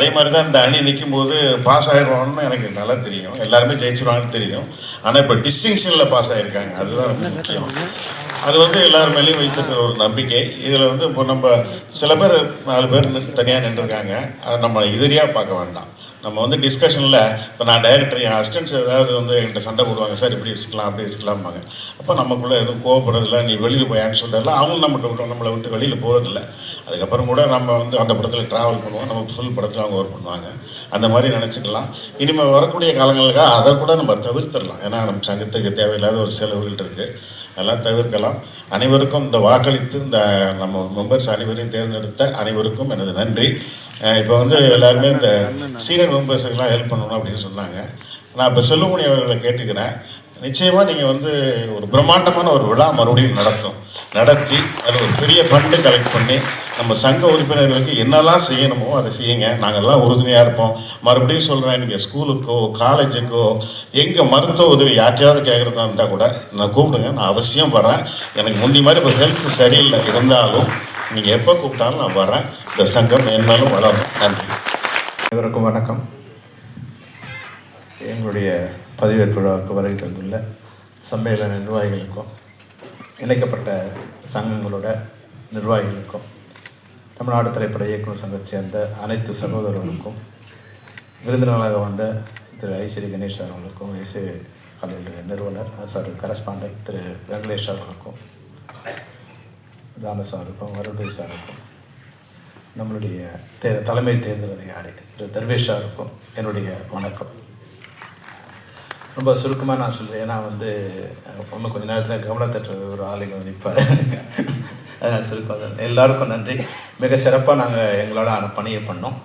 அதே மாதிரி தான் இந்த அணி நிற்கும் போது பாஸ் ஆகிடுவாங்கன்னு எனக்கு நல்லா தெரியும், எல்லாருமே ஜெயிச்சிருவாங்கன்னு தெரியும். ஆனால் இப்போ டிஸ்டிங்ஷனில் பாஸ் ஆகிருக்காங்க, அதுதான் ரொம்ப முக்கியம். அது வந்து எல்லார் மேலேயும் வைத்திருக்கிற ஒரு நம்பிக்கை. இதில் வந்து இப்போ நம்ம சில பேர் 4 பேர் தனியாக நின்றுருக்காங்க, அதை நம்ம எதிரியாக பார்க்க வேண்டாம். நம்ம வந்து டிஸ்கஷனில் இப்போ நான் டைரக்டர், என் அசிஸ்டன்ஸ் ஏதாவது வந்து என்கிட்ட சண்டை போடுவாங்க, சார் இப்படி வச்சுக்கலாம் அப்படி வச்சுக்கலாம்பாங்க. அப்போ நமக்குள்ளே எதுவும் கோவப்படுறதில்ல, நீ வெளியில் போயான்னு சொல்கிறதில்ல, அவங்களும் நம்மளை விட்டு வெளியில் போகிறதில்ல. அதுக்கப்புறம் கூட நம்ம வந்து அந்த படத்தில் ட்ராவல் பண்ணுவோம், நமக்கு ஃபுல் படத்தில் அவங்க ஒர்க் பண்ணுவாங்க. அந்த மாதிரி நினச்சிக்கலாம். இனிமேல் வரக்கூடிய காலங்களுக்கு அதை கூட நம்ம தவிர்த்திடலாம். ஏன்னா நம்ம சங்கத்துக்கு தேவையில்லாத ஒரு செலவுகள் இருக்குது, எல்லாம் தவிர்க்கலாம். அனைவருக்கும் இந்த வாக்களித்து இந்த நம்ம மெம்பர்ஸ் அனைவரையும் தேர்ந்தெடுத்த அனைவருக்கும் எனது நன்றி. இப்போ வந்து எல்லாருமே இந்த சீனியர் மெம்பர்ஸுக்கெல்லாம் ஹெல்ப் பண்ணணும் அப்படின்னு சொன்னாங்க. நான் இப்போ செல்வமணி அவர்களை கேட்டுக்கிறேன், நிச்சயமாக நீங்கள் வந்து ஒரு பிரம்மாண்டமான ஒரு விழா மறுபடியும் நடத்தி அதில் ஒரு பெரிய ஃபண்டு கலெக்ட் பண்ணி நம்ம சங்க உறுப்பினர்களுக்கு என்னெல்லாம் செய்யணுமோ அதை செய்யுங்க. நாங்கள்லாம் உறுதுணையாக இருப்போம். மறுபடியும் சொல்கிறேன், நீங்கள் ஸ்கூலுக்கோ காலேஜுக்கோ எங்கள் மருத்துவ உதவி யார்ட்டையாவது கேட்குறதா இருந்தால் கூட நான் கூப்பிடுங்க, நான் அவசியம் வரேன். எனக்கு முந்தி மாதிரி இப்போ ஹெல்த் சரியில்லை, இருந்தாலும் நீங்கள் எப்போ கூப்பிட்டாலும் நான் வரேன். இந்த சங்கம் என்னாலும் வளரும். நன்றி. அனைவருக்கும் வணக்கம். எங்களுடைய பதவியேற்பு விழாவுக்கு வருகை தந்துள்ள சம்மேளன நிர்வாகிகளுக்கும் இணைக்கப்பட்ட சங்கங்களோட நிர்வாகிகளுக்கும் தமிழ்நாடு திரைப்பட இயக்குநர் சங்கத்தை சேர்ந்த அனைத்து சகோதரர்களுக்கும் விருந்தினராக வந்த திரு ஐஸ்வரி கணேஷ் சார் அவர்களுக்கும், இசை கலையுடைய நிறுவனர் சார் கரஸ்பாண்டன்ட் திரு வெங்கடேஷ் அவர்களுக்கும், தான சாருக்கும், வருடை சாருக்கும், நம்மளுடைய தலைமை தேர்தல் அதிகாரி திரு தர்வேஷ் சாருக்கும் என்னுடைய வணக்கம். ரொம்ப சுருக்கமாக நான் சொல்கிறேன், ஏன்னா வந்து இன்னும் கொஞ்சம் நேரத்தில் கவனத்தற்ற ஒரு ஆளுங்க வந்து நிற்பார், அதனால் சுருக்கம். எல்லாருக்கும் நன்றி. மிக சிறப்பாக நாங்கள் எங்களோட பணியை பண்ணோம்.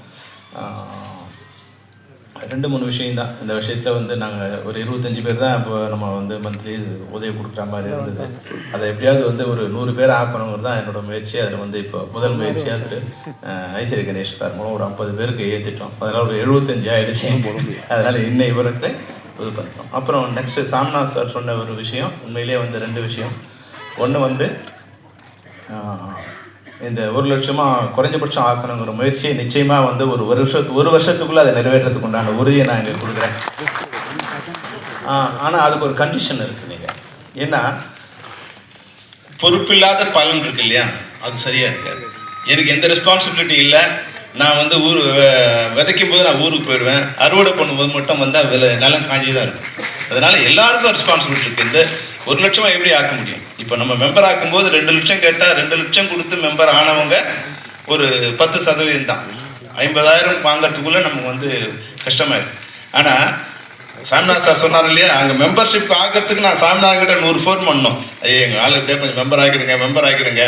2-3 விஷயந்தான் இந்த விஷயத்தில் வந்து நாங்கள் ஒரு 25 பேர் தான் இப்போ நம்ம வந்து மந்த்லி உதவி கொடுக்குற மாதிரி இருந்தது. அதை எப்படியாவது வந்து ஒரு 100 பேர் ஆக்கணுங்கிறது தான் என்னோடய முயற்சி. அதில் வந்து இப்போ முதல் முயற்சியாக திரு ஐஸ்வரி கணேஷ் சார் மூலம் ஒரு 50 பேருக்கு ஏற்றிட்டோம். அதனால் ஒரு 75 ஆகிடுச்சு. அதனால் இன்னும் இவருக்கு இது பண்ணுறோம். அப்புறம் நெக்ஸ்ட்டு சாம்நாத் சார் சொன்ன ஒரு விஷயம், உண்மையிலே வந்து 2 விஷயம். ஒன்று வந்து இந்த 1 லட்சமாக குறைஞ்சபட்சம் ஆக்கணுங்கிற முயற்சியை நிச்சயமாக வந்து ஒரு வருஷத்துக்குள்ளே அதை நிறைவேற்றத்துக்கு உண்டான உறுதியை நான் இங்கே கொடுக்குறேன். ஆனால் அதுக்கு ஒரு கண்டிஷன் இருக்குது. நீங்கள் ஏன்னா பொறுப்பில்லாத பலன் இருக்கு இல்லையா, அது சரியாக இருக்காது. எனக்கு எந்த ரெஸ்பான்சிபிலிட்டி இல்லை. நான் வந்து விதைக்கும் போது நான் ஊருக்கு போயிடுவேன், அறுவடை பண்ணும்போது மட்டும் வந்தால் நிலம் காஞ்சி தான் இருக்கும். அதனால் எல்லாருக்கும் ரெஸ்பான்சிபிலிட்டி இருக்குது. இந்த 1 லட்சமாக எப்படி ஆக்க முடியும்? இப்போ நம்ம மெம்பர் ஆக்கும்போது 2 லட்சம் கேட்டால் 2 லட்சம் கொடுத்து மெம்பர் ஆனவங்க ஒரு 10% தான். 50,000 வாங்கிறதுக்குள்ளே நமக்கு வந்து கஷ்டமாயிடும். ஆனால் சாமிநாத் சார் சொன்னார் இல்லையா, அங்கே மெம்பர்ஷிப் ஆகிறதுக்கு நான் சாமிநாத் கிட்ட 100 ஃபோன் பண்ணோம். எங்கள் ஆளுகிட்டே கொஞ்சம் மெம்பர் ஆக்கிடுங்க.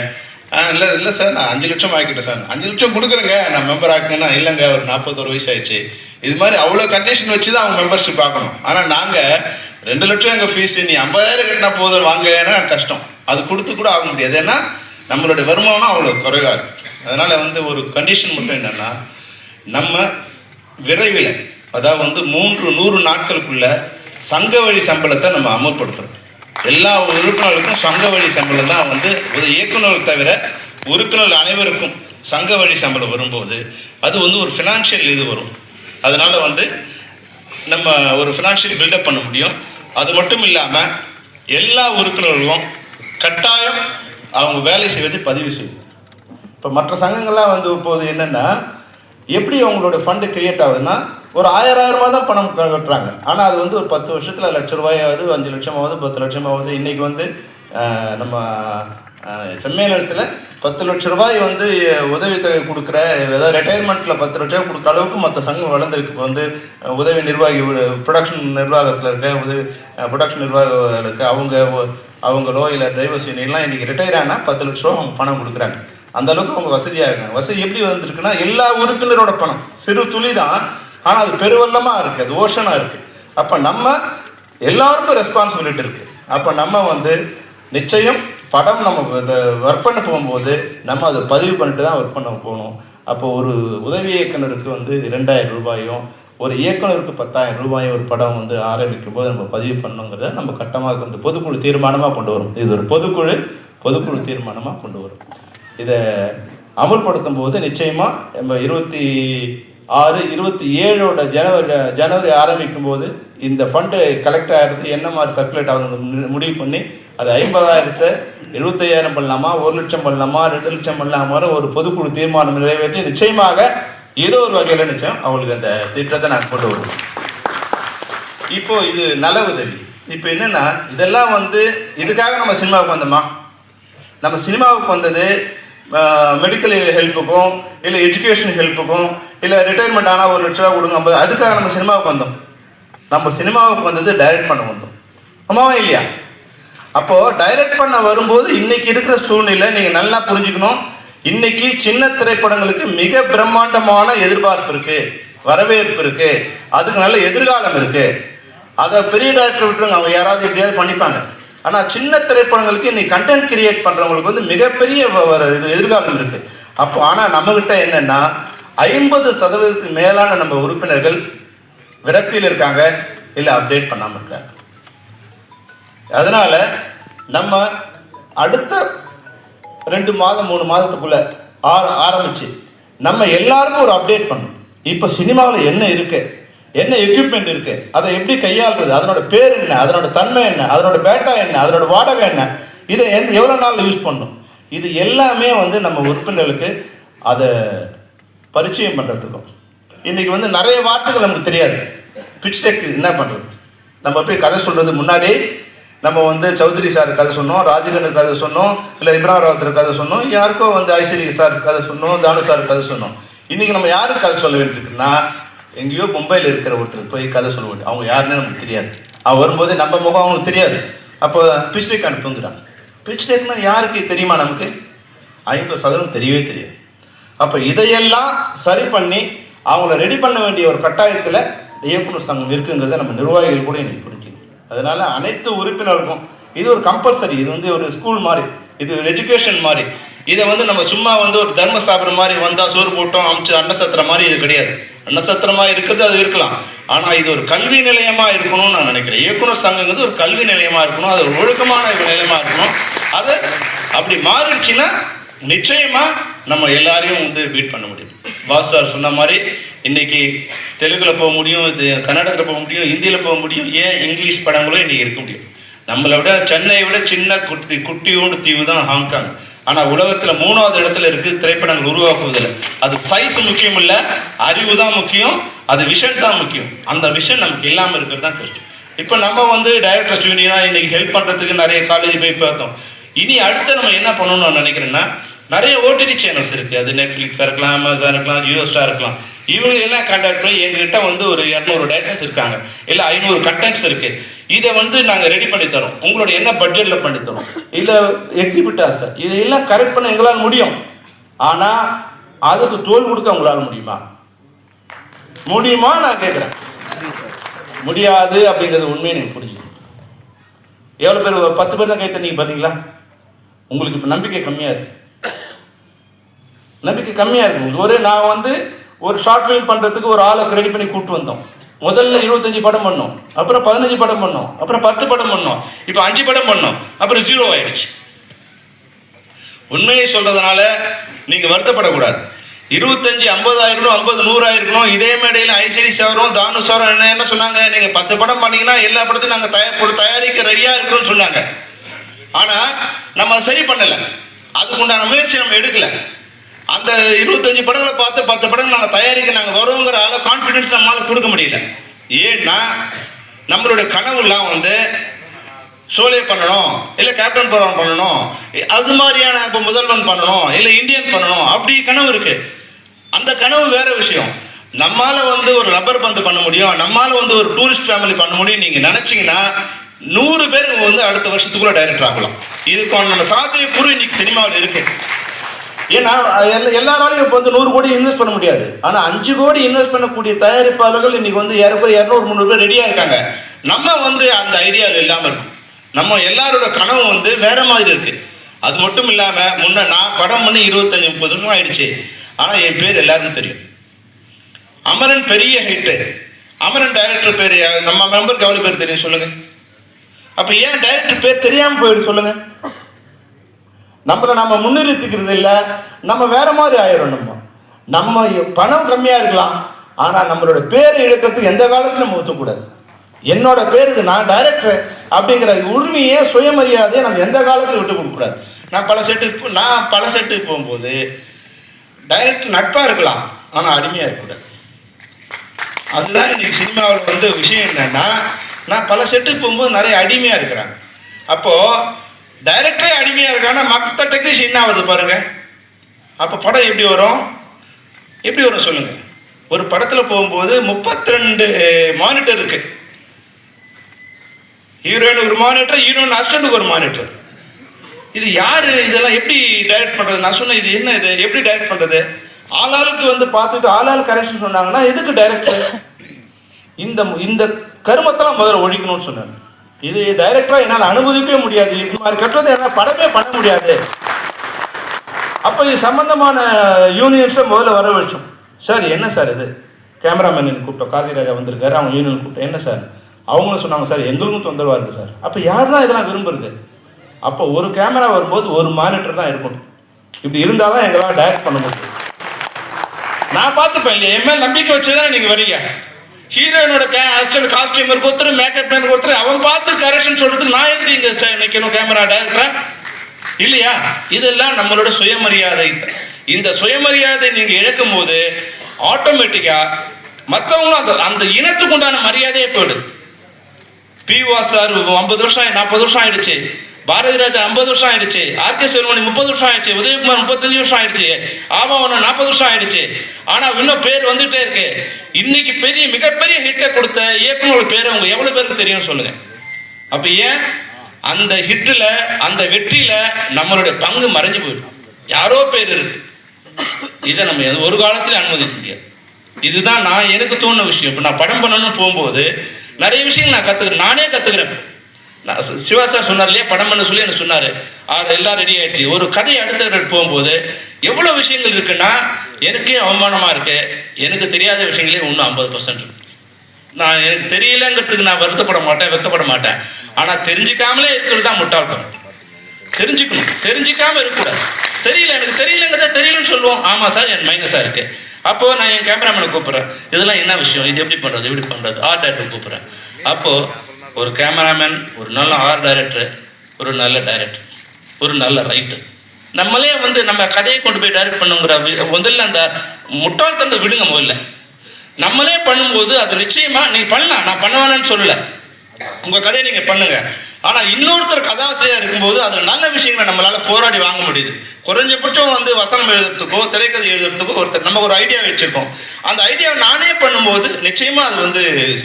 இல்லை சார், நான் 5 லட்சம் ஆக்கிட்டேன் சார். 5 லட்சம் கொடுக்குறேங்க, நான் மெம்பர் ஆக்குங்கன்னா இல்லைங்க, ஒரு 41 வயசு ஆயிடுச்சு. இது மாதிரி அவ்வளோ கண்டிஷன் வச்சு தான் அவங்க மெம்பர்ஷிப் ஆக்கணும். ஆனால் நாங்கள் 2 லட்சம் எங்கள் ஃபீஸு, நீ 50,000 கட்டினா போதும் வாங்கன்னா கஷ்டம். அது கொடுத்து கூட ஆக முடியாது. ஏன்னா நம்மளுடைய வருமானம் அவ்வளோ குறைவாக இருக்குது. அதனால் வந்து ஒரு கண்டிஷன் மட்டும் என்னென்னா, நம்ம விரைவில் அதாவது வந்து 100 நாட்களுக்குள்ள சங்க வழி சம்பளத்தை நம்ம அமல்படுத்துகிறோம். எல்லா உறுப்பினர்களுக்கும் சங்க வழி சம்பளம் தான் வந்து ஒரு இயக்குநர்கள் தவிர உறுப்பினர்கள் அனைவருக்கும் சங்க வழி சம்பளம் வரும்போது அது வந்து ஒரு ஃபினான்ஷியல் இது வரும். அதனால் வந்து நம்ம ஒரு ஃபினான்ஷியல் பில்டப் பண்ண முடியும். அது மட்டும் இல்லாமல் எல்லா உறுப்பினர்களும் கட்டாயம் அவங்க வேலை செய்வதை பதிவு செய்யும். இப்போ மற்ற சங்கங்கள்லாம் வந்து இப்போது என்னென்னா, எப்படி அவங்களோட ஃபண்டு கிரியேட் ஆகுதுன்னா, ஒரு 1000 தான் பணம் கட்டுறாங்க. ஆனால் அது வந்து ஒரு 10 வருஷத்தில் 1 லட்ச ரூபாயாவது, 5 லட்சமாவது, 10 லட்சமாவது. இன்றைக்கி வந்து நம்ம சம்மேளனத்தில் 10 லட்ச ரூபாய் வந்து உதவித்தொகை கொடுக்குற, ஏதாவது ரிட்டையர்மெண்ட்டில் 10 லட்சம் கொடுக்குற அளவுக்கு மற்ற சங்கம் வளர்ந்துருக்கு. இப்போ வந்து உதவி நிர்வாகி, ப்ரொடக்ஷன் நிர்வாகத்தில் இருக்க ப்ரொடக்ஷன் நிர்வாகிகளுக்கு அவங்களோ இல்லை டிரைவர்ஸ் யூனியன்லாம் இன்றைக்கி ரிட்டையர் ஆனால் 10 லட்ச ரூபா அவங்க பணம் கொடுக்குறாங்க. அந்தளவுக்கு அவங்க வசதியாக இருக்காங்க. வசதி எப்படி வந்திருக்குன்னா, எல்லா உறுப்பினரோட பணம் சிறு துளி தான், ஆனால் அது பெருவெள்ளமாக இருக்குது, அது ஓஷனாக இருக்குது. அப்போ நம்ம எல்லாருக்கும் ரெஸ்பான்சிபிலிட்டி இருக்குது. அப்போ நம்ம வந்து நிச்சயம் படம் நம்ம ஒர்க் பண்ண போகும்போது நம்ம அதை பதிவு பண்ணிட்டு தான் ஒர்க் பண்ண போகணும். அப்போ ஒரு உதவி இயக்குனருக்கு வந்து 2,000 ரூபாயும், ஒரு இயக்குனருக்கு 10,000 ரூபாயும் ஒரு படம் வந்து ஆரம்பிக்கும் போது நம்ம பதிவு பண்ணணுங்கிறத நம்ம கட்டமாக வந்து பொதுக்குழு தீர்மானமாக கொண்டு வரும். இது ஒரு பொதுக்குழு தீர்மானமாக கொண்டு வரும். இதை அமல்படுத்தும் போது நிச்சயமாக நம்ம 6/27 ஜனவரி ஆரம்பிக்கும் போது இந்த ஃபண்டு கலெக்ட் ஆகிறது என்ன மாதிரி சர்க்குலேட் ஆகுது முடிவு பண்ணி அது 50,000 75,000 பண்ணலாமா, 1 லட்சம் பண்ணலாமா, 2 லட்சம் பண்ணலாமா ஒரு பொதுக்குழு தீர்மானம் நிறைவேற்றி நிச்சயமாக ஏதோ ஒரு வகையில் நிச்சயம் அவங்களுக்கு அந்த திட்டத்தை நான் கொண்டு வருவேன். இப்போ இது நல உதவி. இப்போ என்னன்னா இதெல்லாம் வந்து இதுக்காக நம்ம சினிமாவுக்கு வந்தோமா? நம்ம சினிமாவுக்கு வந்தது மெடிக்கல் ஹெல்ப்புக்கும் இல்லை எஜுகேஷன் ஹெல்ப்புக்கும் இல்லை ரிட்டையர்மெண்ட் ஆனால் 1 லட்ச ரூபா கொடுங்க 50, அதுக்காக நம்ம சினிமாவுக்கு வந்தோம். நம்ம சினிமாவுக்கு வந்தது டைரக்ட் பண்ண வந்தோம், ஆமாவா இல்லையா? அப்போது டைரக்ட் பண்ண வரும்போது இன்றைக்கி இருக்கிற சூழ்நிலை நீங்கள் நல்லா புரிஞ்சுக்கணும். இன்றைக்கி சின்ன திரைப்படங்களுக்கு மிக பிரம்மாண்டமான எதிர்பார்ப்பு இருக்குது, வரவேற்பு இருக்குது, அதுக்கு நல்ல எதிர்காலம் இருக்குது. அதை பெரிய டைரக்டர் விட்டுருங்க, அவங்க யாராவது எப்படியாவது பண்ணிப்பாங்க. ஆனால் சின்ன திரைப்படங்களுக்கு இன்னைக்கு கண்டென்ட் கிரியேட் பண்ணுறவங்களுக்கு வந்து மிகப்பெரிய இது எதிர்காலம் இருக்குது. அப்போ ஆனால் நம்மகிட்ட என்னென்னா 50% மேலான நம்ம உறுப்பினர்கள் விரக்தியில் இருக்காங்க, இல்லை அப்டேட் பண்ணாமல் இருக்காங்க. அதனால் நம்ம அடுத்த 2 மாதம் 3 மாதத்துக்குள்ளே ஆரம்பித்து நம்ம எல்லாருக்கும் ஒரு அப்டேட் பண்ணணும். இப்போ சினிமாவில் என்ன இருக்குது, என்ன எக்யூப்மெண்ட் இருக்குது, அதை எப்படி கையாளுறது, அதனோட பேர் என்ன, அதனோட தன்மை என்ன, அதனோட பேட்டா என்ன, அதனோட வாடகை என்ன, இதை எவ்வளோ நாள் யூஸ் பண்ணணும், இது எல்லாமே வந்து நம்ம உறுப்பினர்களுக்கு அதை பரிச்சயம் பண்ணுறதுக்கும். இன்றைக்கி வந்து நிறைய வார்த்தைகள் நமக்கு தெரியாது. பிச் டெக் என்ன பண்ணுறது, நம்ம போய் கதை சொல்கிறது முன்னாடி நம்ம வந்து சௌத்ரி சார் கதை சொன்னோம், ராஜகனுக்கு கதை சொன்னோம், இல்லை இப்ராஹிம் ராவத்தர் கதை சொன்னோம், யாருக்கோ வந்து ஐஸ்வரி சார் கதை சொன்னோம், தானு சார் கதை சொன்னோம். இன்றைக்கி நம்ம யாருக்கு கதை சொல்ல வேண்டியிருக்குன்னா எங்கேயோ மும்பையில் இருக்கிற ஒருத்தர் போய் கதை சொல்ல வேண்டிய, அவங்க யாருன்னு நமக்கு தெரியாது. அவன் வரும்போது நம்ம முகம் அவங்களுக்கு தெரியாது. அப்போ பிச் டெக் அனுப்புங்கிறான். பிச் டெக்னா யாருக்கு தெரியுமா? நமக்கு 50% தெரியவே தெரியாது. அப்போ இதையெல்லாம் சரி பண்ணி அவங்கள ரெடி பண்ண வேண்டிய ஒரு கட்டாயத்தில் இயக்குனர் சங்கம் இருக்குங்கிறத நம்ம நிர்வாகிகள் கூட இன்னைக்கு புரிஞ்சுக்கணும். அதனால் அனைத்து உறுப்பினருக்கும் இது ஒரு கம்பல்சரி, இது வந்து ஒரு ஸ்கூல் மாதிரி, இது ஒரு எஜுகேஷன் மாதிரி. இதை வந்து நம்ம சும்மா வந்து ஒரு தர்ம சாப்பிட்ற மாதிரி வந்தால் சோறு போட்டோம் அமைச்சு அன்னசத்திர மாதிரி இது கிடையாது. அன்னசத்திரமாக இருக்கிறது அது இருக்கலாம், ஆனால் இது ஒரு கல்வி நிலையமாக இருக்கணும்னு நான் நினைக்கிறேன். இயக்குனர் சங்கங்கிறது ஒரு கல்வி நிலையமாக இருக்கணும், அது ஒரு ஒழுக்கமான நிலையமாக இருக்கணும். அதை அப்படி மாறிடுச்சுன்னா நிச்சயமாக நம்ம எல்லாரையும் வந்து பீட் பண்ண முடியும். வாசு சார் சொன்ன மாதிரி இன்றைக்கி தெலுங்கில் போக முடியும், இது கன்னடத்தில் போக முடியும், ஹிந்தியில் போக முடியும், ஏன் இங்கிலீஷ் படங்களும் இன்றைக்கி இருக்க முடியும். நம்மளை விட சென்னையை விட சின்ன குட்டியோண்டு தீவு தான் ஹாங்காங். ஆனால் உலகத்தில் 3வது இடத்துல இருக்குது திரைப்படங்கள் உருவாக்குவதில். அது சைஸ் முக்கியம் இல்லை, அறிவு தான் முக்கியம், அது விஷன் தான் முக்கியம். அந்த விஷன் நமக்கு இல்லாமல் இருக்கிறது தான் கஷ்டம். இப்போ நம்ம வந்து டைரக்டர்ஸ் யூனியனாக இன்றைக்கி ஹெல்ப் பண்ணுறதுக்கு நிறைய காலேஜ் போய் பார்த்தோம். இனி அடுத்து நம்ம என்ன பண்ணணும்னு நான் நினைக்கிறேன்னா, நிறைய ஓடிடி சேனல்ஸ் இருக்குது, அது நெட்ஃப்ளிக்ஸாக இருக்கலாம், அமேசான் இருக்கலாம், ஜியோ ஸ்டார் இருக்கலாம். இவங்க எல்லாம் கான்டாக்ட் பண்ணி எங்ககிட்ட வந்து ஒரு 200 டைரக்டர்ஸ் இருக்காங்க, இல்லை 500 கண்டென்ட்ஸ் இருக்குது, இதை வந்து நாங்கள் ரெடி பண்ணி தரோம், உங்களோட என்ன பட்ஜெட்டில் பண்ணி தரோம், இல்லை எக்ஸிபிட்டார்ஸ், இதையெல்லாம் கரெக்ட் பண்ண எங்களால் முடியும். ஆனால் அதுக்கு தோல் கொடுக்க உங்களால் முடியுமா? முடியுமா நான் கேட்குறேன். முடியாது அப்படிங்கிறது உண்மையை நீங்கள் புரிஞ்சுக்கணும். எவ்வளோ பேர் 10 பேர் தான் கை தண்ணீங்க பார்த்தீங்களா? உங்களுக்கு இப்போ நம்பிக்கை கம்மியாக இருக்குது, நம்பிக்கை கம்மியாக இருக்குது உங்களுக்கு. நான் வந்து ஒரு ஷார்ட் ஃபிலிம் பண்ணுறதுக்கு ஒரு ஆளை ரெடி பண்ணி கூப்பிட்டு வந்தோம். முதல்ல 25 படம் பண்ணோம், அப்புறம் 15 படம் பண்ணோம், அப்புறம் 10 படம் பண்ணோம், இப்போ 5 படம் பண்ணோம், அப்புறம் 0 ஆயிடுச்சு. உண்மையை சொல்றதுனால நீங்கள் வருத்தப்படக்கூடாது. 25 50 ஆயிருக்கணும், 50 100 ஆயிருக்கணும். இதே மேடையில் ஐஸ்வரி சாரும் தானு சாரும் என்ன சொன்னாங்க, நீங்கள் 10 படம் பண்ணீங்கன்னா எல்லா படத்தையும் நாங்கள் தயாரிக்க ரெடியாக இருக்கிறோம்னு சொன்னாங்க. ஆனால் நம்ம அதை சரி பண்ணலை, அதுக்குண்டான முயற்சி நம்ம எடுக்கலை. அந்த 25 படங்களை பார்த்து 10 படங்கள் நாங்கள் தயாரிக்க நாங்கள் வருவோங்கிற அளவு கான்ஃபிடென்ஸ் நம்மளால் கொடுக்க முடியல. ஏன்னா நம்மளுடைய கனவுலாம் வந்து ஷோலே பண்ணணும், இல்லை கேப்டன் படம் பண்ணணும், அது மாதிரியான இப்போ முதல்வன் பண்ணணும், இல்லை இந்தியன் பண்ணணும், அப்படி கனவு இருக்குது. அந்த கனவு வேற விஷயம். நம்மால் வந்து ஒரு ரப்பர் பந்து பண்ண முடியும், நம்மால் வந்து ஒரு டூரிஸ்ட் ஃபேமிலி பண்ண முடியும் நீங்கள் நினச்சிங்கன்னா 100 பேர் வந்து அடுத்த வருஷத்துக்குள்ளே டைரக்டர் ஆகலாம். இதுக்கான சாத்தியக்கூறு இன்னைக்கு சினிமாவில் இருக்குது. ஏன்னா எல்லாராலையும் இப்போ வந்து 100 கோடி இன்வெஸ்ட் பண்ண முடியாது. ஆனால் 5 கோடி இன்வெஸ்ட் பண்ணக்கூடிய தயாரிப்பாளர்கள் இன்னைக்கு வந்து 200-300 பேர் ரெடியாக இருக்காங்க. நம்ம வந்து அந்த ஐடியாவில் இல்லாமல் இருக்கும். நம்ம எல்லாரோட கனவு வந்து வேற மாதிரி இருக்கு. அது மட்டும் இல்லாமல் நான் படம் பண்ணி 25-30 வருஷம் ஆயிடுச்சு. ஆனால் என் பேர் எல்லாருக்கும் தெரியும். அமரன் பெரிய ஹிட்டு. அமரன் டைரக்டர் பேர் நம்ம மெம்பருக்கு எவ்வளோ பேர் தெரியும் சொல்லுங்க? அப்போ ஏன் டைரக்டர் பேர் தெரியாமல் போயிடு சொல்லுங்க? நம்மளை நம்ம முன்னிறுத்திக்கிறது இல்லை, நம்ம வேற மாதிரி ஆயிடும். நம்ம பணம் கம்மியாக இருக்கலாம், ஆனால் நம்மளோட பேரை இழக்கிறதுக்கு எந்த காலத்துலையும் நம்ம ஒத்துக்கூடாது. என்னோட பேர் இது, நான் டைரக்டர் அப்படிங்கிற உரிமையை சுயமரியாதையை நம்ம எந்த காலத்தில் விட்டு கொடுக்கக்கூடாது. நான் பல செட்டுக்கு போகும்போது டைரக்டர் நட்பாக இருக்கலாம், ஆனால் அடிமையாக இருக்கக்கூடாது. அதுதான் இன்னைக்கு சினிமாவில் வந்து விஷயம் என்னன்னா, நான் பல செட்டுக்கு போகும்போது நிறைய அடிமையாக இருக்கிறாங்க. அப்போது டைரக்டரே அடிமையாக இருக்கான்னா மற்ற டெக்னீஷியன் என்ன ஆகுது பாருங்கள். அப்போ படம் எப்படி வரும் சொல்லுங்கள். ஒரு படத்தில் போகும்போது 32 மானிட்டர் இருக்கு. ஹீரோயின் ஒரு மானிட்டர், ஹீரோயின் அசிஸ்டண்ட்டுக்கு ஒரு மானிட்டர். இது யார் இதெல்லாம் எப்படி டைரக்ட் பண்ணுறது? நான் சொன்னேன், இது என்ன, இது எப்படி டைரக்ட் பண்ணுறது? ஆளாளுக்கு வந்து பார்த்துட்டு ஆளாள் கரெக்ஷன் சொன்னாங்கன்னா எதுக்கு டைரக்டர்? இந்த கருமத்தெல்லாம் முதல்ல ஒழிக்கணும்னு சொன்னாங்க. இது டைரக்டராக என்னால் அனுமதிக்கவே முடியாது. இது மாதிரி கட்டுறது என்னால் படமே பண்ண முடியாது. அப்போ இது சம்பந்தமான யூனியன்ஸை முதல்ல வர வச்சோம். சார் என்ன சார் இது? கேமராமேன் கூப்பிட்டோம், கார்த்திராஜா வந்திருக்காரு, அவங்க யூனியன் கூப்பிட்டோம். என்ன சார்? அவங்களும் சொன்னாங்க, சார் எங்களுக்கும் தொந்தரவாக இருக்குது சார். அப்போ யார் தான் இதெல்லாம் விரும்புறது? அப்போ ஒரு கேமரா வரும்போது ஒரு மானிட்டர் தான் இருக்கணும். இப்படி இருந்தால் தான் எங்களால் டைரக்ட் பண்ண முடியும். நான் பார்த்துப்பேன் இல்லையா, என் மேல் நம்பிக்கை வச்சு தானே நீங்கள் வரீங்க. ஹீரோயினோட அசிஸ்டன்ட் காஸ்டியூமருக்கு ஒருத்தர், மேக்கப் மேனுக்கு ஒருத்தர், அவன் பார்த்து கரெக்ஷன் சொல்கிறதுக்கு நான் எதுக்கு இங்கே நிற்கணும் கேமரா டைரக்டரா இல்லையா? இதெல்லாம் நம்மளோட சுயமரியாதை. இந்த சுயமரியாதை நீங்கள் இழக்கும் போது ஆட்டோமேட்டிக்காக மற்றவங்களும் அந்த இனத்துக்கு உண்டான மரியாதையே போயிடுது. பி.வா. சார் 50 வருஷம் 40 வருஷம் ஆயிடுச்சு, பாரதி ராஜா 50 வருஷம் ஆயிடுச்சு, ஆர்.கே. செல்வமணி 30 வருஷம் ஆயிடுச்சு, உதயகுமார் 35 வருஷம் ஆயிடுச்சு, ஆபாவனம் 40 வருஷம் ஆயிடுச்சு. ஆனால் இன்னும் பேர் வந்துட்டே இருக்கு. இன்னைக்கு மிகப்பெரிய ஹிட்டை கொடுத்த இயக்குனரோட பேர் அவங்க எவ்வளோ பேருக்கு தெரியும் சொல்லுங்க. அப்போ ஏன் அந்த ஹிட்டில், அந்த வெற்றியில் நம்மளுடைய பங்கு மறைஞ்சு போயிடும். யாரோ பேர் இருக்கு. இதை நம்ம ஒரு காலத்தில் அனுமதிக்க முடியாது. இதுதான் நான் எனக்கு தோணுன விஷயம். இப்போ நான் படம் பண்ணணும்னு போகும்போது நிறைய விஷயங்கள் நான் நானே கற்றுக்கிறேன். நான் சிவா சார் சொன்னார் இல்லையா, படம் பண்ண சொல்லி எனக்கு சொன்னார். எல்லாம் ரெடி ஆகிடுச்சு. ஒரு கதை அடுத்த போகும்போது எவ்வளோ விஷயங்கள் இருக்குன்னா எனக்கே அவமானமாக இருக்கு. எனக்கு தெரியாத விஷயங்களே இன்னும் 50% இருக்கு. நான் எனக்கு தெரியலங்கிறதுக்கு நான் வருத்தப்பட மாட்டேன், வெக்கப்பட மாட்டேன். ஆனால் தெரிஞ்சுக்காமலே இருக்கிறது தான் முட்டாள்தனம். தெரிஞ்சுக்கணும், தெரிஞ்சுக்காமல் இருக்கக்கூடாது. எனக்கு தெரியலங்கிறத தெரியலன்னு சொல்லுவோம். ஆமாம் சார், என் மைனஸாக இருக்குது. அப்போது நான் என் கேமராமேனை கூப்பிட்றேன், இதெல்லாம் என்ன விஷயம், இது எப்படி பண்ணுறது, ஆர்ட் டைரக்டர் கூப்பிட்றேன். அப்போது ஒரு கேமராமேன், ஒரு நல்ல ஆர்ட் டைரக்டர், ஒரு நல்ல டைரக்டர், ஒரு நல்ல ரைட்டர், நம்மளே வந்து நம்ம கதையை கொண்டு போய் டைரக்ட் பண்ணுங்கிற முதல்ல அந்த முட்டாள்தனத்தை விடுங்க. முதல்ல நம்மளே பண்ணும்போது அது நிச்சயமாக நீங்கள் பண்ணலாம். நான் பண்ண வேணான்னு சொல்லலை, உங்கள் கதையை நீங்கள் பண்ணுங்கள். ஆனால் இன்னொருத்தர் கதாசிரியர் இருக்கும்போது அதில் நல்ல விஷயங்களை நம்மளால் போராடி வாங்க முடியுது. குறைஞ்சபட்சம் வந்து வசனம் எழுதுறதுக்கோ திரைக்கதை எழுதுறதுக்கோ ஒருத்தர் நம்ம ஒரு ஐடியா வச்சுருக்கோம். அந்த ஐடியாவை நானே பண்ணும்போது நிச்சயமாக அது வந்து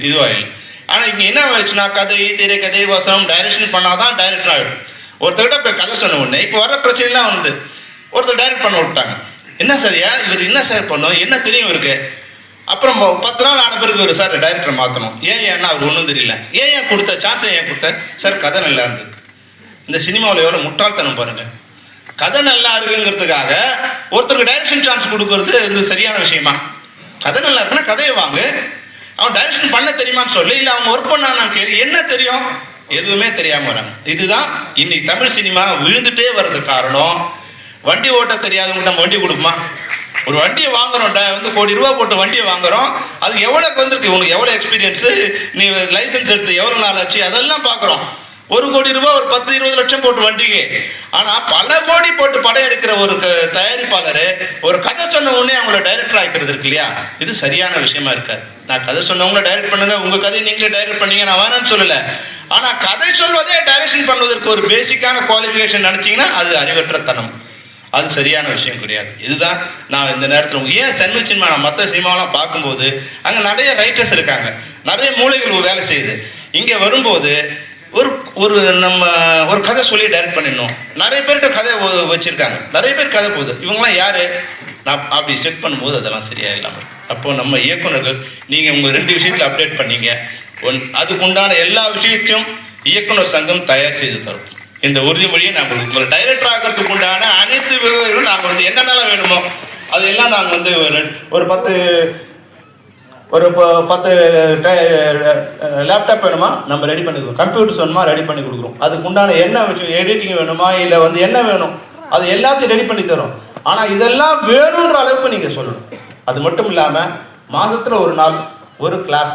இதுவாகிடும். ஆனால் இங்கே என்ன ஆயிடுச்சுன்னா, கதை, திரைக்கதை, வசனம், டைரக்ஷன் பண்ணாதான் டைரக்டர் ஆகிடும். ஒருத்தர்கிட்ட இப்போ கதை சொன்ன உடனே இப்போ வர பிரச்சனைலாம் வந்து ஒருத்தர் டைரக்ட் பண்ண விட்டாங்க. என்ன சரியா, இவர் என்ன சார் பண்ணோம், என்ன தெரியும் இருக்கு. அப்புறம் 10 நாள் ஆன பிறகு ஒரு சார் டைரக்டரை மாற்றணும். ஏன்னா அவர் ஒன்றும் தெரியல. ஏன் கொடுத்த சான்ஸை கொடுத்த சார், கதை நல்லா இருந்தது. இந்த சினிமாவில் எவ்வளோ முட்டாள்தனம் பாருங்கள். கதை நல்லா இருக்குங்கிறதுக்காக ஒருத்தருக்கு டைரக்ஷன் சான்ஸ் கொடுக்கறது இது சரியான விஷயமா? கதை நல்லா இருக்குன்னா கதையை வாங்க. அவன் டைரக்ஷன் பண்ண தெரியுமான்னு சொல்லி, இல்லை அவங்க ஒர்க் பண்ணான்னு கேள்வி. என்ன தெரியும்? எதுவுமே தெரியாமல் வராங்க. இதுதான் இன்னைக்கு தமிழ் சினிமா விழுந்துட்டே வர்றதுக்கு காரணம். வண்டி ஓட்ட தெரியாதவங்க நம்ம வண்டி கொடுப்போமா? ஒரு வண்டியை வாங்குறோம், வந்து கோடி ரூபா போட்டு வண்டியை வாங்குறோம். அது எவ்வளோக்கு வந்திருக்கு, உனக்கு எவ்வளோ எக்ஸ்பீரியன்ஸு, நீ லைசன்ஸ் எடுத்து எவ்வளோ நாள் ஆச்சு, அதெல்லாம் பார்க்குறோம். 1 கோடி ரூபா, ஒரு 10-20 லட்சம் போட்டு வண்டிக்கு. ஆனால் பல கோடி போட்டு படம் எடுக்கிற ஒரு தயாரிப்பாளர் ஒரு கதை சொன்ன உடனே அவங்கள டைரக்டர் ஆகிக்கிறது இருக்கு இல்லையா, இது சரியான விஷயமா இருக்காது. நான் கதை சொன்னவங்கள டைரக்ட் பண்ணுங்க, உங்கள் கதையை நீங்களே டைரக்ட் பண்ணீங்க, நான் வேணான்னு சொல்லலை. ஆனால் கதை சொல்வதே டைரக்ஷன் பண்ணுவதற்கு ஒரு பேசிக்கான குவாலிஃபிகேஷன் நினச்சிங்கன்னா அது அறிவற்றத்தனம். அது சரியான விஷயம் கிடையாது. இதுதான் நான் இந்த நேரத்தில் ஏன் தமிழ் சினிமா, நான் மற்ற சினிமாவெலாம் பார்க்கும்போது அங்கே நிறைய ரைட்டர்ஸ் இருக்காங்க, நிறைய மூளைகள் வேலை செய்யுது. இங்கே வரும்போது நம்ம ஒரு கதை சொல்லி டைரக்ட் பண்ணிடணும். நிறைய பேர்கிட்ட கதை வச்சுருக்காங்க, நிறைய பேர் கதை போகுது. இவங்களாம் யார்? நான் அப்படி செட் பண்ணும்போது அதெல்லாம் சரியாக இல்லாமல். அப்போது நம்ம இயக்குனர்கள், நீங்கள் உங்கள் 2 விஷயத்தில் அப்டேட் பண்ணீங்க. அதுக்கு உண்டான எல்லா விஷயத்தையும் இயக்குனர் சங்கம் தயார் செய்து தரும். இந்த உறுதிமொழியை நாங்கள் உங்களை டைரக்டர் ஆகிறதுக்கு உண்டான அனைத்து விவரங்களும் நாங்கள் வந்து என்னென்னலாம் வேணுமோ அதெல்லாம் நாங்கள் வந்து ஒரு 10 லேப்டாப் வேணுமா நம்ம ரெடி பண்ணி கொடுக்குறோம், கம்ப்யூட்டர்ஸ் வேணுமா ரெடி பண்ணி கொடுக்குறோம். அதுக்கு உண்டான என்ன விஷயம், எடிட்டிங் வேணுமா இல்லை வந்து என்ன வேணும், அது எல்லாத்தையும் ரெடி பண்ணி தரோம். ஆனால் இதெல்லாம் வேணுன்ற அளவுக்கு நீங்கள் சொல்லணும். அது மட்டும் இல்லாமல் மாதத்தில் ஒரு நாள் ஒரு கிளாஸ்,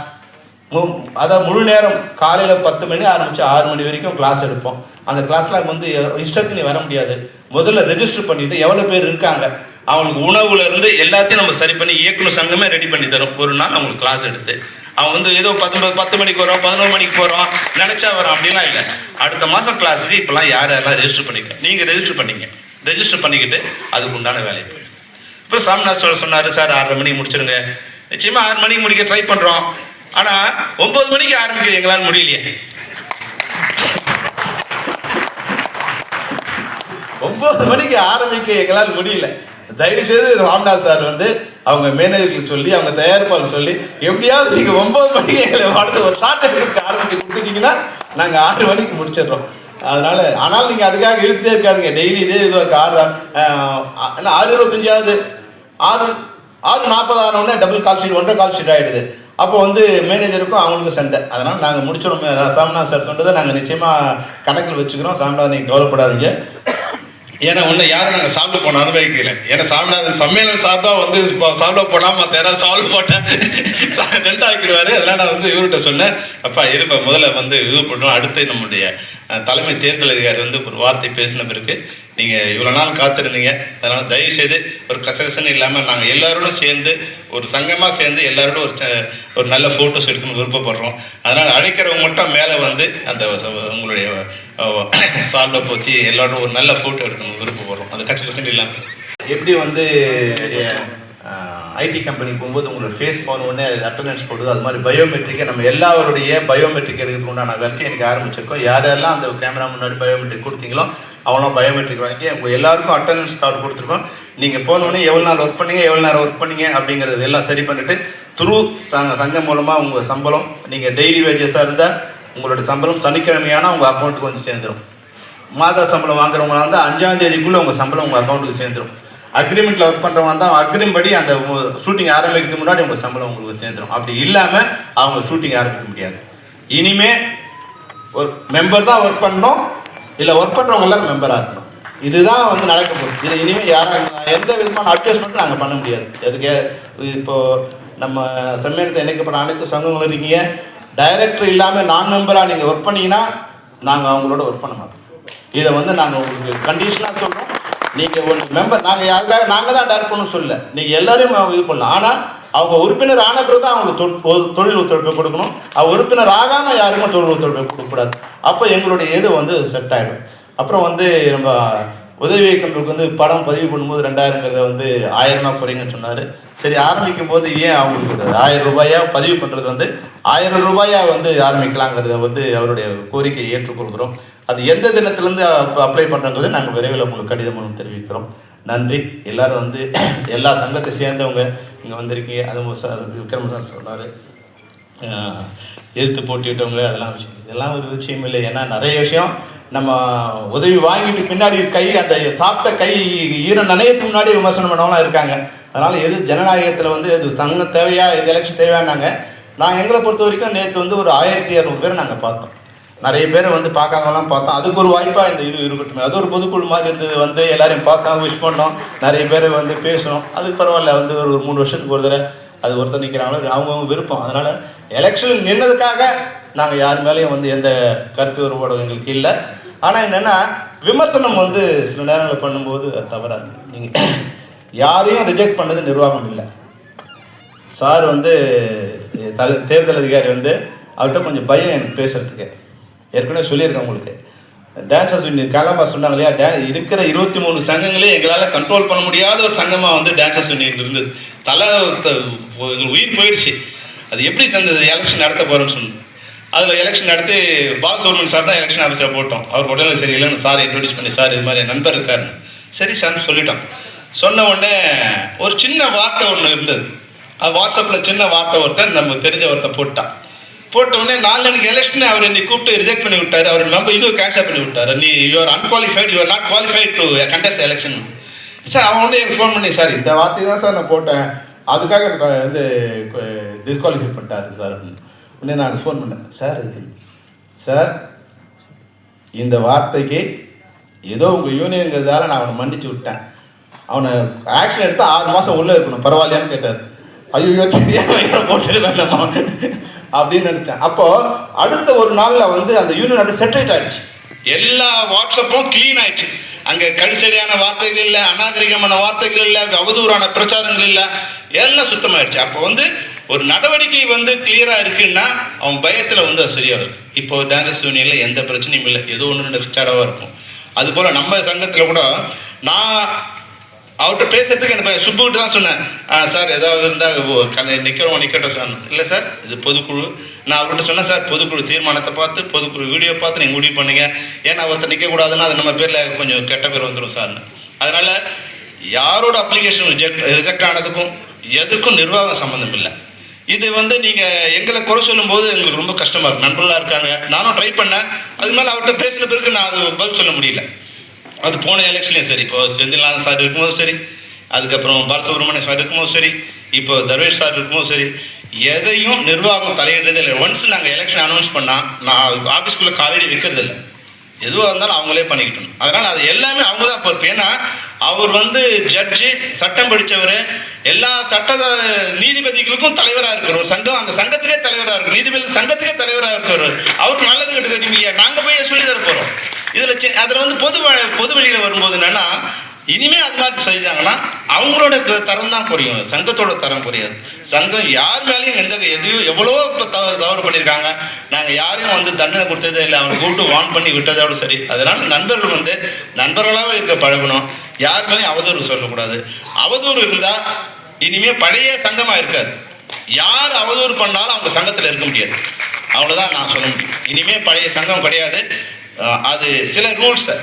அதாவது முழு நேரம் காலையில் 10 மணி ஆரம்பித்து 6 மணி வரைக்கும் கிளாஸ் எடுப்போம். அந்த கிளாஸில் வந்து இஷ்டத்துக்கு நீ வர முடியாது. முதல்ல ரெஜிஸ்டர் பண்ணிவிட்டு எவ்வளோ பேர் இருக்காங்க, அவங்களுக்கு உணவுலேருந்து எல்லாத்தையும் நம்ம சரி பண்ணி இயக்குனர் சங்கமே ரெடி பண்ணி தரும். ஒரு நாள் அவங்களுக்கு கிளாஸ் எடுத்து அவன் வந்து ஏதோ 10 மணிக்கு வரோம், 11 மணிக்கு போகிறோம், நினச்சா வரோம் அப்படிலாம் இல்லை. அடுத்த மாதம் கிளாஸுக்கு இப்போலாம் யாரெல்லாம் ரெஜிஸ்டர் பண்ணிக்க, நீங்கள் ரெஜிஸ்டர் பண்ணிங்க, ரெஜிஸ்டர் பண்ணிக்கிட்டு அதுக்கு உண்டான வேலையை போய். இப்போ சாமிநாத் சொன்னார், சார் 6:30 மணிக்கு முடிச்சிருங்க. நிச்சயமாக 6 மணிக்கு முடிக்க ட்ரை பண்ணுறோம். ஆனால் 9 மணிக்கு ஆரம்பிக்குது, எங்களால் முடியலையே. 9 மணிக்கு ஆரம்பிக்க எங்களால் முடியல. தயவுசெய்து ராம்நாத் சார் வந்து அவங்க மேனேஜருக்கு சொல்லி, அவங்க தயாரிப்பாளர் சொல்லி, எப்படியாவது நீங்கள் 9 மணிக்கு எங்களை அடுத்து ஒரு ஷார்ட் எடுக்கிறதுக்கு ஆரம்பித்து கொடுத்துட்டீங்கன்னா நாங்கள் 6 மணிக்கு முடிச்சிடுறோம். அதனால் ஆனால் நீங்கள் அதுக்காக இழுத்துட்டே இருக்காதுங்க. டெய்லி இதே இது 6:25 6:40 ஆனோடனே double call sheet, 1.5 call sheet ஆகிடுது. அப்போ வந்து மேனேஜருக்கும் அவங்களுக்கும் சண்டை. அதனால் நாங்கள் முடிச்சிடும். சாமிநாத் சார் சொன்னதை நாங்கள் நிச்சயமாக கணக்கில் வச்சுக்கிறோம். சாமிநாத் நீங்கள் கவலைப்படாதீங்க. ஏன்னா ஒன்று யாரும் நாங்கள் சாப்பிட போனோம் அனுபவிக்கல. ஏன்னா சாமிநாதன் சம்மேளனம் சார்பாக வந்து சாப்பிட போனால் மற்ற யாராவது சாப்பிட போட்டேன் 2 ஆக்கிடுவார். அதனால் நான் வந்து இவர்கிட்ட சொன்னேன், அப்பா இருப்ப முதல்ல வந்து இது பண்ணுவோம். அடுத்து நம்முடைய தலைமை தேர்தல் அதிகாரி வந்து ஒரு வார்த்தை பேசின பிறகு நீங்கள் இவ்வளோ நாள் காத்திருந்தீங்க. அதனால் தயவுசெய்து ஒரு கசகசன்னு இல்லாமல் நாங்கள் எல்லோரும் சேர்ந்து ஒரு சங்கமாக சேர்ந்து எல்லாரோடும் ஒரு நல்ல ஃபோட்டோஸ் எடுக்கணும்னு விருப்பப்படுறோம். அதனால் அழைக்கிறவங்க மட்டும் மேலே வந்து அந்த உங்களுடைய சால்வை போற்றி எல்லாரோடும் ஒரு நல்ல ஃபோட்டோ எடுக்கணும்னு விருப்பப்படுறோம். அது கசகசன்னு இல்லாமல் எப்படி வந்து ஐடி கம்பெனி போகும்போது உங்களோட ஃபேஸ் போன உடனே அட்டண்டன்ஸ் போடுது, அது மாதிரி பயோமெட்ரிக்கை நம்ம எல்லாருடைய பயோமெட்ரிக் எடுக்கிறதுக்கு உண்டான ஒர்க்கு எனக்கு ஆரம்பிச்சிருக்கோம். யாரெல்லாம் அந்த கேமரா முன்னாடி பயோமெட்ரிக் கொடுத்தீங்களோ அவங்களும் பயோமெட்ரிக் வாங்கி உங்கள் எல்லாருக்கும் அட்டண்டன்ஸ் கார்டு கொடுத்துருக்கோம். நீங்கள் போனோடனே எவ்வளோ நாள் ஒர்க் பண்ணீங்க, எவ்வளோ நேரம் ஒர்க் பண்ணீங்க அப்படிங்கிறது எல்லாம் சரி பண்ணிவிட்டு த்ரூ சங்கம் மூலமாக உங்கள் சம்பளம், நீங்கள் டெய்லி வேஜஸாக இருந்தால் உங்களோட சம்பளம் சனிக்கிழமையான உங்கள் அக்கௌண்ட்டுக்கு வந்து சேர்ந்துடும். மாத சம்பளம் வாங்குறவங்களா இருந்தால் 5ஆம் தேதிக்குள்ளே உங்கள் சம்பளம் உங்கள் அக்கௌண்ட்டுக்கு சேர்ந்துடும். அக்ரிமெண்ட்டில் ஒர்க் பண்ணுறவங்க தான் அக்ரிமெண்ட் படி அந்த ஷூட்டிங் ஆரம்பிக்கிறதுக்கு முன்னாடி உங்கள் சம்பளம் உங்களுக்கு சேர்ந்துடும். அப்படி இல்லாமல் அவங்க ஷூட்டிங் ஆரம்பிக்க முடியாது. இனிமேல் ஒரு மெம்பர் தான் ஒர்க் பண்ணணும், இல்லை ஒர்க் பண்ணுறவங்க எல்லாம் மெம்பராக இருக்கணும். இதுதான் வந்து நடக்க போகுது. இதை இனிமேல் யாரும் எந்த விதமான அட்ஜஸ்ட்மெண்ட்டும் நாங்கள் பண்ண முடியாது. எதுக்கு இப்போது நம்ம சம்மேளனத்தை இணைக்கப்பட்ட அனைத்து சங்கங்களும் இருக்கீங்க. டைரக்டர் இல்லாமல் நான் மெம்பராக நீங்கள் ஒர்க் பண்ணிங்கன்னா நாங்கள் அவங்களோட ஒர்க் பண்ண மாட்டோம். இதை வந்து நாங்கள் உங்களுக்கு கண்டிஷனாக சொல்கிறோம். நீங்கள் ஒரு மெம்பர், நாங்கள் யாருக்காக நாங்கள் தான் டைரக்ட் பண்ணணும் சொல்லலை, நீங்கள் எல்லோரையும் இது பண்ணலாம். ஆனால் அவங்க உறுப்பினர் ஆன பிறகு தான் அவங்களுக்கு தொழில் ஒத்துழைப்பை கொடுக்கணும். உறுப்பினர் ஆகாமல் யாருக்கும் தொழில் ஒத்துழைப்பை கொடுக்கக்கூடாது. அப்போ எங்களுடைய இது வந்து செட் ஆகிடும். அப்புறம் வந்து நம்ம உதவி இயக்குநருக்கு வந்து படம் பதிவு பண்ணும்போது 2000ங்கிறத வந்து 1000 குறைங்கன்னு சொன்னார். சரி, ஆரம்பிக்கும் போது ஏன் அவங்களுக்கு 1000 ரூபாயா பதிவு பண்ணுறது வந்து 1000 ரூபாயா வந்து ஆரம்பிக்கலாங்கிறத வந்து அவருடைய கோரிக்கையை ஏற்றுக்கொள்கிறோம். அது எந்த தினத்திலேருந்து அப்ளை பண்ணுறங்கிறத நாங்கள் விரைவில் உங்களுக்கு கடிதம் மூலம் தெரிவிக்கிறோம். நன்றி. எல்லோரும் வந்து எல்லா சங்கத்தை சேர்ந்தவங்க இங்கே வந்திருக்கீங்க. அதுவும் விக்ரம் சார் சொன்னார், எதிர்த்து போட்டிவிட்டவங்க, இதெல்லாம் ஒரு விஷயம் இல்லை. ஏன்னா நிறைய விஷயம் நம்ம உதவி வாங்கிட்டு பின்னாடி அந்த சாப்பிட்ட கை ஈரம் நனையத்துக்கு முன்னாடி விமர்சனம் பண்ணவங்களாம் இருக்காங்க. அதனால் எது ஜனநாயகத்தில் வந்து இது சங்கம் தேவையா, இது எலெக்ஷன் தேவையானாங்க. நாங்கள் எங்களை பொறுத்த வரைக்கும் நேற்று வந்து ஒரு 1200 பேரை நாங்கள் பார்த்தோம். நிறைய பேரை வந்து பார்க்காதவங்களாம் பார்த்தோம். அதுக்கு ஒரு வாய்ப்பாக இந்த இது இருக்கட்டும். அது ஒரு பொதுக்குழு மாதிரி இருந்தது. வந்து எல்லாரையும் பார்த்தோம், விஷ் பண்ணோம், நிறைய பேரை வந்து பேசணும். அதுக்கு பரவாயில்ல. வந்து ஒரு 3 வருஷத்துக்கு ஒரு தடவை அது ஒருத்தர் நிற்கிறாங்களோ அவங்கவுங்க விருப்பம். அதனால் எலெக்ஷன் நின்னதுக்காக நாங்கள் யார் மேலேயும் வந்து எந்த கருத்து வேறுபாடும் எங்களுக்கு இல்லை. ஆனால் என்னென்னா விமர்சனம் வந்து சில நேரங்களில் பண்ணும்போது அது தவறாது. நீங்கள் யாரையும் ரிஜெக்ட் பண்ணது நிர்வாகம் இல்லை. சார் வந்து தேர்தல் அதிகாரி வந்து அவர்கிட்ட கொஞ்சம் பயம் எனக்கு பேசுகிறதுக்கு. ஏற்கனவே சொல்லியிருக்கேன் உங்களுக்கு. டான்ஸர்ஸ் யூனியன் கலாபா சொன்னாங்க இல்லையா, இருக்கிற 23 சங்கங்களே எங்களால் கண்ட்ரோல் பண்ண முடியாத ஒரு சங்கமாக வந்து டான்ஸர்ஸ் யூனியன் இருந்தது. எங்களுக்கு உயிர் போயிடுச்சு. அது எப்படி சேர்ந்தது எலெக்ஷன் நடத்த போகிறோன்னு சொன்னோம். அதில் எலெக்ஷன் நடத்தி பாலசுப்ரமணியன் சார் தான் எலெக்ஷன் ஆஃபீஸரை போட்டோம். அவர் உடனே சரி இல்லைன்னு சார் இன்ட்ரடியூஸ் பண்ணி, சார் இது மாதிரி என் நண்பர் இருக்காருன்னு. சரி சார்னு சொல்லிட்டோம். சொன்ன உடனே ஒரு சின்ன வார்த்தை ஒன்று இருந்தது. அது வாட்ஸ்அப்பில் சின்ன வார்த்தை ஒருத்தர் நம்ம தெரிஞ்ச ஒருத்தர் போட்ட உடனே 4 நாளைக்கு எலெக்ஷன் அவர் என்னை கூப்பிட்டு ரிஜெக்ட் பண்ணி விட்டார். அவர் நம்ம இது கேன்சல் பண்ணி விட்டார். நீ you are unqualified, you are not qualified to contest election. Sir அவன் வந்து எனக்கு ஃபோன் பண்ணி, சார் இந்த வார்த்தை தான் சார் நான் போட்டேன், அதுக்காக எனக்கு வந்து டிஸ்குவாலிஃபை பண்ணிட்டாரு சார் அப்படின்னு. உடனே நான் ஃபோன் பண்ணேன், சார் இந்த வார்த்தைக்கு ஏதோ உங்கள் யூனியனுங்கிறதால நான் அவனை மன்னிச்சு விட்டேன். அவனை ஆக்ஷன் எடுத்து 6 மாதம் உள்ளே இருக்கணும், பரவாயில்லையான்னு கேட்டார். ஐயோ தெரியாம போட்டுருவேன் நம்ம அப்படின்னு நினைச்சேன். அப்போ அடுத்த ஒரு நாள்ல வந்து அந்த யூனியன் அப்படி செட்டரேட் ஆயிடுச்சு. எல்லா வாட்ஸ்அப்பும் கிளீன் ஆயிடுச்சு. அங்கே கடிசடியான வார்த்தைகள் இல்லை, அநாகரிகமான வார்த்தைகள் இல்லை, அவதூறான பிரச்சாரங்கள் இல்லை, எல்லாம் சுத்தமாயிடுச்சு. அப்போ வந்து ஒரு நடவடிக்கை வந்து கிளியராக இருக்குன்னா அவன் பயத்தில் வந்து அது சரியாக இருக்கும். இப்போ டான்சர்ஸ் யூனியனில் எந்த பிரச்சனையும் இல்லை, ஏதோ ஒன்று ரெண்டு சடவாக இருக்கும். அதுபோல் நம்ம சங்கத்தில் கூட நான் அவர்கிட்ட பேசுறதுக்கு எனக்கு சுப்புக்கிட்டு தான் சொன்னேன், சார் ஏதாவது இருந்தால் நிற்கட்டும் சார். இல்லை சார் இது பொதுக்குழு. நான் அவர்கிட்ட சொன்னேன், சார் பொதுக்குழு தீர்மானத்தை பார்த்து பொதுக்குழு வீடியோ பார்த்து நீங்கள் முடிவு பண்ணுங்க, ஏன்னா ஒருத்தர் நிற்கக்கூடாதுன்னா அது நம்ம பேரில் கொஞ்சம் கெட்ட பேர் வந்துடும் சார்னு. அதனால் யாரோட அப்ளிகேஷன் ரிஜெக்ட் ஆனதுக்கும் எதுக்கும் நிர்வாகம் சம்மந்தம் இல்லை. இது வந்து நீங்கள் எங்களை குறை சொல்லும்போது எங்களுக்கு ரொம்ப கஷ்டமாக இருக்கும். நண்பர்களாக இருக்காங்க, நானும் ட்ரை பண்ணேன். அது மேலே அவர்கிட்ட பேசின பிறகு நான் அது பதில் சொல்ல முடியல. அது போன எலெக்ஷன்லேயும் சரி, இப்போ செந்தில்நாதன் சார் இருக்கும்போது சரி, அதுக்கப்புறம் பாலசுப்ரமணியம் சார் இருக்கும்போது சரி, இப்போ தர்வேஷ் சார் இருக்கும்போது சரி, எதையும் நிர்வாகம் தலையிடுறதே இல்லை. ஒன்ஸ் நாங்கள் எலெக்ஷன் அனௌன்ஸ் பண்ணால் நான் ஆஃபீஸ்க்குள்ளே காலடி வைக்கிறது இல்லை, எதுவாக இருந்தாலும் அவங்களே பண்ணிக்கிட்டோம். அதனால் அது எல்லாமே அவங்க தான் பொறுப்பு. ஏன்னா அவர் வந்து ஜட்ஜு, சட்டம் படித்தவர், எல்லா நீதிபதிகளுக்கும் தலைவராக இருக்கிற ஒரு சங்கம், அந்த சங்கத்துக்கே தலைவராக இருக்கும், நீதிபதி சங்கத்துக்கே தலைவராக இருக்கிறவர். அவருக்கு நல்லது கிட்ட தெரியுங்க, நாங்கள் போய் சொல்லி தர போகிறோம். அதில் வந்து பொது வழியில் வரும்போது என்னென்னா, இனிமேல் அது மாதிரி செஞ்சாங்கன்னா அவங்களோட தரம் தான் குறையும், சங்கத்தோட தரம் குறையாது. சங்கம் யார் மேலேயும் எதையும் எவ்வளோ தவறு பண்ணியிருக்காங்க, நாங்கள் யாரையும் வந்து தண்டனை கொடுத்ததே இல்லை, அவங்க கூப்பிட்டு வான் பண்ணி விட்டதோடு சரி. அதனால் நண்பர்கள் வந்து நண்பர்களாகவே இருக்க பழகணும், யார் மேலேயும் அவதூறு சொல்லக்கூடாது. அவதூறு இருந்தால் இனிமேல் பழைய சங்கமாக இருக்காது. யார் அவதூறு பண்ணாலும் அவங்க சங்கத்தில் இருக்க முடியாது. அவ்வளோதான் நான் சொல்ல முடியும். இனிமேல் பழைய சங்கம் கிடையாது. அது சில ரூல்ஸை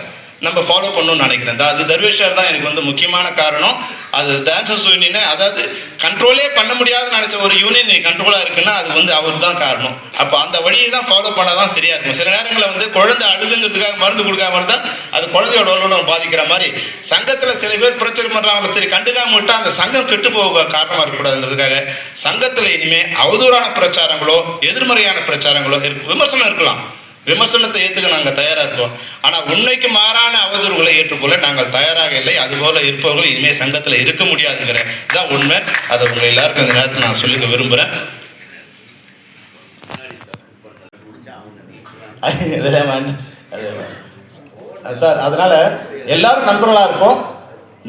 நம்ம ஃபாலோ பண்ணணும்னு நினைக்கிறேன். அது தர்வேஷர் தான் எனக்கு வந்து முக்கியமான காரணம். அது டான்சர்ஸ் யூனியனை அதாவது கண்ட்ரோலே பண்ண முடியாதுன்னு நினச்ச ஒரு யூனியன் கண்ட்ரோலாக இருக்குன்னா அது வந்து அவர் தான் காரணம். அப்போ அந்த வழியை தான் ஃபாலோ பண்ணால் தான் சரியாக இருக்கும். சில நேரங்களில் வந்து குழந்தை அழுதுங்கிறதுக்காக மருந்து கொடுக்காம இருந்தால் அது குழந்தையோட உடல்நலம் பாதிக்கிற மாதிரி, சங்கத்தில் சில பேர் பிரச்சனை பண்ணுறாங்க, சரி கண்டுக்காம விட்டால் அந்த சங்கம் கெட்டு போக காரணமாக இருக்கக்கூடாதுங்கிறதுக்காக சங்கத்தில் இனிமேல் அவதூறான பிரச்சாரங்களோ எதிர்மறையான பிரச்சாரங்களோ விமர்சனம் இருக்கலாம், விமர்சனத்தை ஏற்றுக்க நாங்கள் தயாராக இருக்கோம். ஆனால் உண்மைக்கு மாறான அவதூறுகளை ஏற்றுக்கொள்ள நாங்கள் தயாராக இல்லை. அதுபோல் இருப்பவர்கள் இனிமேல் சங்கத்தில் இருக்க முடியாதுங்கிற தான் உண்மை. அதை உங்கள் எல்லாருக்கும் இந்த நேரத்தில் நான் சொல்லிக்க விரும்புகிறேன். சார் அதனால் எல்லாரும் நண்பர்களாக இருப்போம்.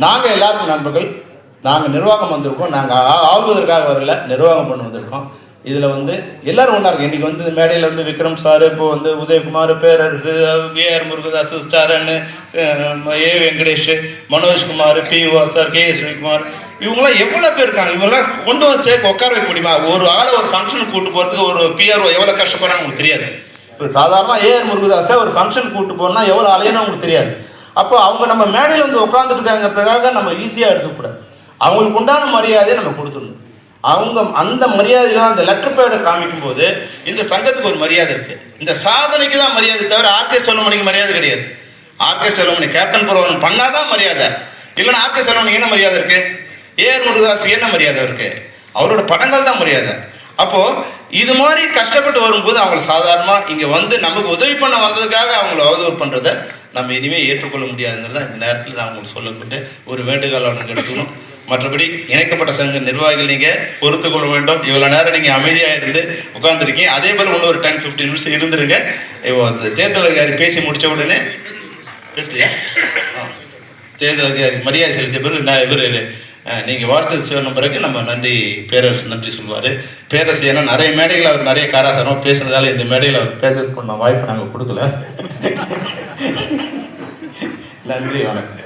நாங்கள் எல்லாருக்கும் நண்பர்கள். நாங்கள் நிர்வாகம் வந்திருக்கோம், நாங்கள் ஆள்வதற்காக வரல, நிர்வாகம் பண்ண வந்திருக்கோம். இதில் வந்து எல்லோரும் ஒன்றா இருக்கு. இன்றைக்கி வந்து மேடையில் வந்து விக்ரம் சார், இப்போ வந்து உதயகுமார், பேரரசு, ஏஆர் முருகதாஸ், ஸ்டாரன்னு, ஏ வெங்கடேஷ், மனோஜ்குமார், பியூஆ சார், கேஎஸ் ரவிக்குமார், இவங்களாம் எவ்வளோ பேர் இருக்காங்க. இவங்களாம் கொண்டு வந்து சேர்க்க உட்கார வைக்க முடியுமா? ஒரு ஆளை ஒரு ஃபங்க்ஷனுக்கு கூப்பிட்டு போகிறதுக்கு ஒரு பிஆர்ஓ எவ்வளோ கஷ்டப்படுறான்னு உங்களுக்கு தெரியாது. இப்போ சாதாரணமாக ஏஆர் முருகதாஸை ஒரு ஃபங்க்ஷன் கூப்பிட்டு போனால் எவ்வளோ அலையணும் உங்களுக்கு தெரியாது. அப்போ அவங்க நம்ம மேடையில் வந்து உட்காந்துட்டு இருக்காங்கிறதுக்காக நம்ம ஈஸியாக எடுத்துக்கூடாது. அவங்களுக்கு உண்டான மரியாதையை நம்ம கொடுத்துடணும். அவங்க அந்த மரியாதை தான் அந்த லெட்டர் பேடை காமிக்கும் போது இந்த சங்கத்துக்கு ஒரு மரியாதை இருக்குது. இந்த சாதனைக்கு தான் மரியாதை தவிர ஆர்கே செல்வமணிக்கு மரியாதை கிடையாது. ஆர்கே செல்வமணி கேப்டன் புரவன் பண்ணாதான் மரியாதை, இல்லைன்னா ஆர்கே செல்வமணிக்கு என்ன மரியாதை இருக்குது? ஏஆர் முருகதாஸுக்கு என்ன மரியாதை இருக்குது? அவரோட படங்கள் தான் மரியாதை. அப்போது இது மாதிரி கஷ்டப்பட்டு வரும்போது அவங்க சாதாரணமாக இங்கே வந்து நமக்கு உதவி பண்ண வந்ததுக்காக அவங்கள அவதூறு பண்ணுறதை நம்ம இனிமேல் ஏற்றுக்கொள்ள முடியாதுங்கிறத இந்த நேரத்தில் நான் உங்களுக்கு சொல்லக்கூட்டு ஒரு வேண்டுகோள் அவனுக்கு எடுத்துக்கணும். மற்றபடி இணைக்கப்பட்ட சங்க நிர்வாகிகள் நீங்கள் பொறுத்து கொள்ள வேண்டும். இவ்வளோ நேரம் நீங்கள் அமைதியாக இருந்து உட்காந்துருக்கீங்க. அதே போல் இன்னொரு 10-15 நிமிஷம் இருந்துருங்க. தேர்தல் அதிகாரி பேசி முடித்த உடனே பேசலையா? தேர்தல் அதிகாரி மரியாதை செலுத்திய பிறகு இவர் நீங்கள் வாழ்த்து சொன்ன பிறகு நம்ம நன்றி பேரரசு நன்றி சொல்லுவார். பேரரசு ஏன்னா நிறைய மேடைகள் அவர் நிறைய காராசாரமாக பேசுனதால இந்த மேடையில் அவர் பேசுறதுக்கு வாய்ப்பு நாங்கள் கொடுக்கல. நன்றி, வணக்கம்.